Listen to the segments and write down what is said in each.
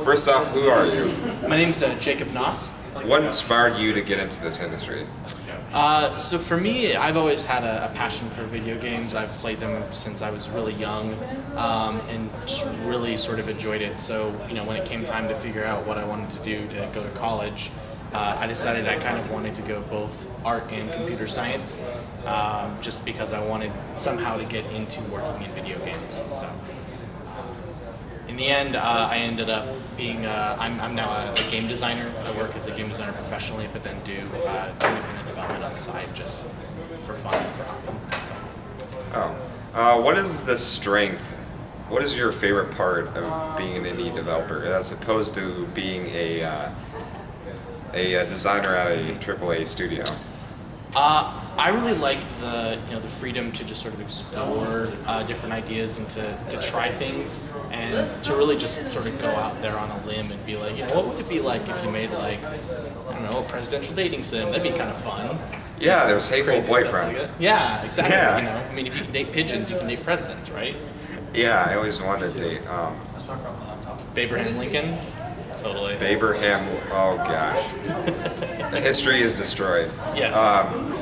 First off, who are you? My name's Jacob Naasz. What inspired you to get into this industry? So for me, I've always had a passion for video games. I've played them since I was really young, and just really sort of enjoyed it. So, when it came time to figure out what I wanted to do to go to college, I decided I kind of wanted to go both art and computer science, just because I wanted somehow to get into working in video games. So, in the end, I ended up being, I'm now a game designer. I work as a game designer professionally, but then do independent development on the side just for fun, for hobby. So. What is the strength? What is your favorite part of being an indie developer as opposed to being a designer at a AAA studio? I really like the freedom to just sort of explore different ideas and to try things and to really just sort of go out there on a limb and be like, what would it be like if you made like, I don't know, a presidential dating sim? That'd be kind of fun. Yeah, there's Hateful Boyfriend. Like yeah, exactly. Yeah. I mean, if you can date pigeons, you can date presidents, right? Yeah, I always wanted to date. Abraham Lincoln. Totally. Abraham. Oh gosh, the history is destroyed. Yes.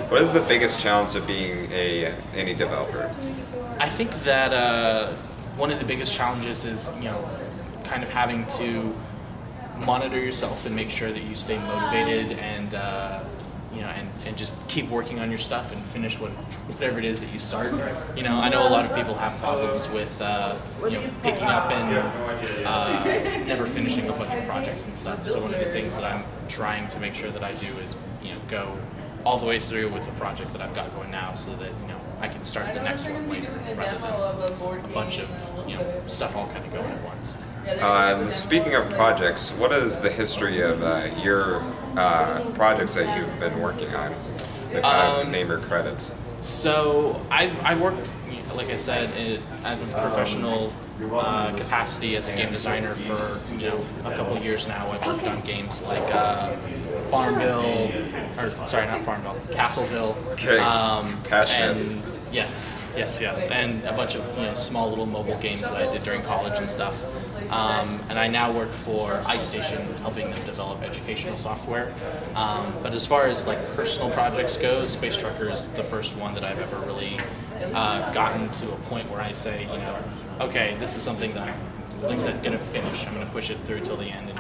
What is the biggest challenge of being a indie developer? I think that one of the biggest challenges is kind of having to monitor yourself and make sure that you stay motivated and and just keep working on your stuff and finish whatever it is that you start. I know a lot of people have problems with picking up and never finishing a bunch of projects and stuff. So one of the things that I'm trying to make sure that I do is go all the way through with the project that I've got going now, so that I can start the next one later rather than a bunch of stuff all kind of going at once. Speaking of projects, what is the history of your projects that you've been working on? The kind of name or credits. So I worked, like I said, at a professional capacity as a game designer for a couple of years now. I've worked on games like Castleville. Okay. Passionate. And yes, and a bunch of small little mobile games that I did during college and stuff. And I now work for iStation, helping them develop educational software. But as far as like personal projects go, Space Trucker is the first one that I've ever really gotten to a point where I say, okay, this is something that I'm, like I said, gonna finish. I'm gonna push it through till the end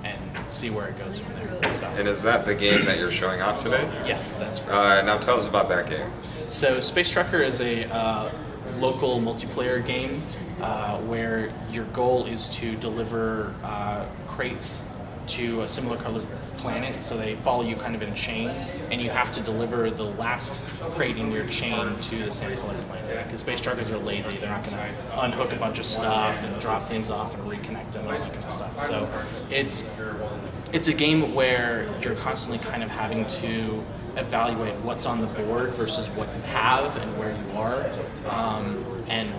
and see where it goes from there. So. And is that the game that you're showing off today? Yes, that's correct. Now tell us about that game. So Space Trucker is a local multiplayer game where your goal is to deliver crates to a similar colored planet. So they follow you kind of in a chain, and you have to deliver the last crate in your chain to the same colored planet. Because space truckers are lazy; they're not going to unhook a bunch of stuff and drop things off and reconnect them and all that kind of stuff. So it's a game where you're constantly kind of having to evaluate what's on the board versus what you have and where you are, and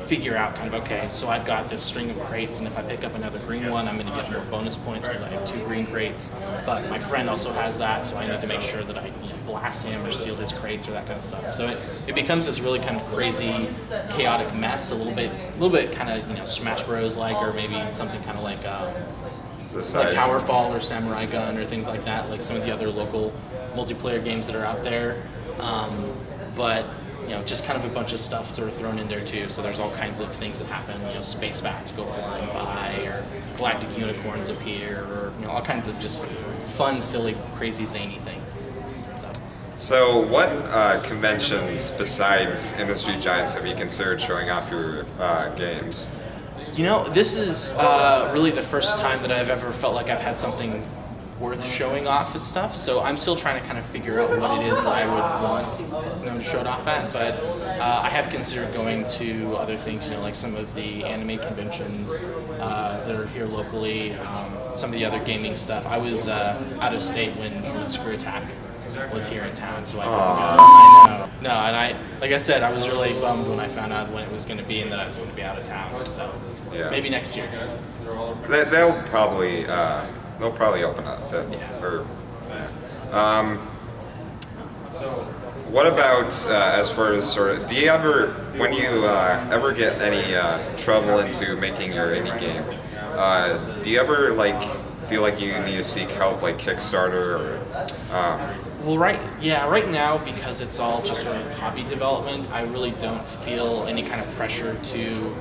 figure out kind of, okay, so I've got this string of crates, and if I pick up another green one, I'm going to get more bonus points because I have 2 green crates, but my friend also has that, so I need to make sure that I blast him or steal his crates or that kind of stuff. So it becomes this really kind of crazy, chaotic mess, a little bit kind of Smash Bros. Like, or maybe something kind of like Tower Fall or Samurai Gun or things like that, like some of the other local multiplayer games that are out there. But just kind of a bunch of stuff sort of thrown in there too. So there's all kinds of things that happen. Space bats go flying by, or galactic unicorns appear, or all kinds of just fun, silly, crazy, zany things. So what conventions besides industry giants have you considered showing off your games? This is really the first time that I've ever felt like I've had something worth showing off and stuff, so I'm still trying to kind of figure out what it is that I would want to show it off at, but I have considered going to other things, like some of the anime conventions that are here locally, some of the other gaming stuff. I was out of state when Screw Attack was here in town, so I couldn't go. I know. No, and like I said, I was really bummed when I found out when it was going to be and that I was going to be out of town, so maybe next year. They'll probably open up. What about as far as do you ever, when you ever get any trouble into making your indie game, Do you ever like feel like you need to seek help, like Kickstarter or? Well, right now, because it's all just sort of hobby development, I really don't feel any kind of pressure to,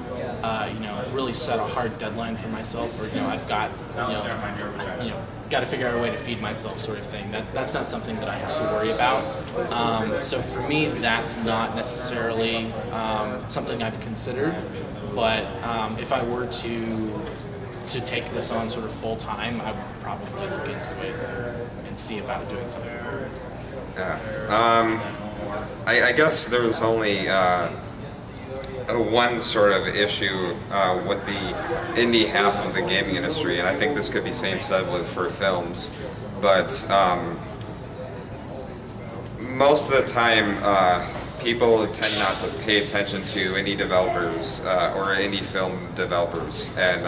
really set a hard deadline for myself, or I've got, got to figure out a way to feed myself, sort of thing. That's not something that I have to worry about. So for me, that's not necessarily something I've considered. But if I were to take this on sort of full time, I would probably look into it and see about doing something. Yeah. I guess there's only one sort of issue with the indie half of the gaming industry, and I think this could be same said for films, but most of the time people tend not to pay attention to indie developers or indie film developers, and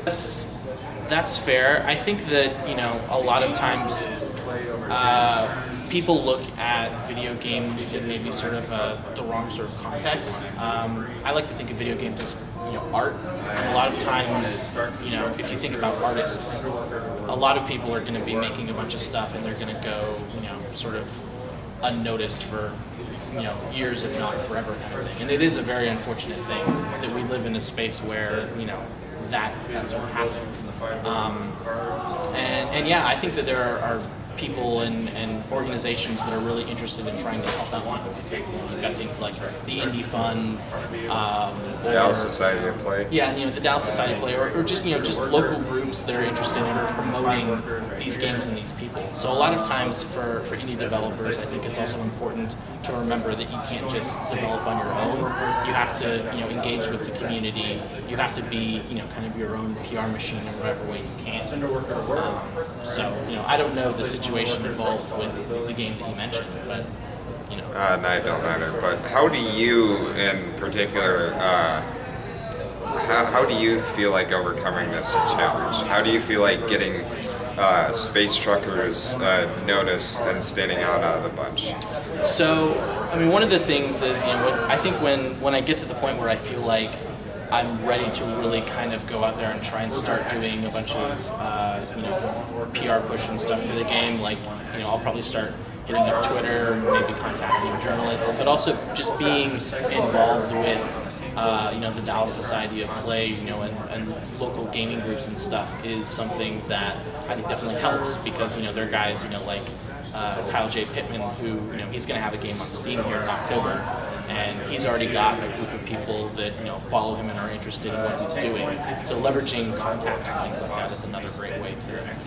That's fair. I think that a lot of times people look at video games in maybe sort of the wrong sort of context. I like to think of video games as art. And a lot of times, if you think about artists, a lot of people are going to be making a bunch of stuff, and they're going to go sort of unnoticed for years, if not forever, kind of thing. And it is a very unfortunate thing that we live in a space where that sort of happens. And yeah, I think that there are people and organizations that are really interested in trying to help that one. You've got things like the Indie Fund, Dallas Society of Play. Yeah, the Dallas Society of Play, or just just local groups that are interested in promoting these games and these people. So a lot of times for indie developers, I think it's also important to remember that you can't just develop on your own. You have to engage with the community. You have to be kind of your own PR machine in whatever way you can. So I don't know the situation involved with the game that you mentioned, but No, I don't either. But how do you, in particular, how do you feel like overcoming this challenge? How do you feel like getting space truckers noticed and standing out of the bunch? So, I mean, one of the things is, I think when I get to the point where I feel like I'm ready to really kind of go out there and try and start doing a bunch of, PR push and stuff for the game, like, I'll probably start hitting up Twitter, maybe contacting journalists, but also just being involved with, the Dallas Society of Play, and local gaming groups and stuff is something that I think definitely helps, because, there are guys, like Kyle J. Pittman, who, he's going to have a game on Steam here in October, and he's already got a group of people that, follow him and are interested in what he's doing. So leveraging contacts and things like that is another great way to do that.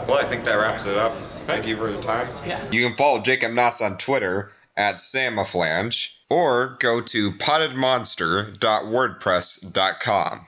Well, I think that wraps it up. Thank you for your time. Yeah. You can follow Jacob Naasz on Twitter at Samaflange, or go to pottedmonster.wordpress.com.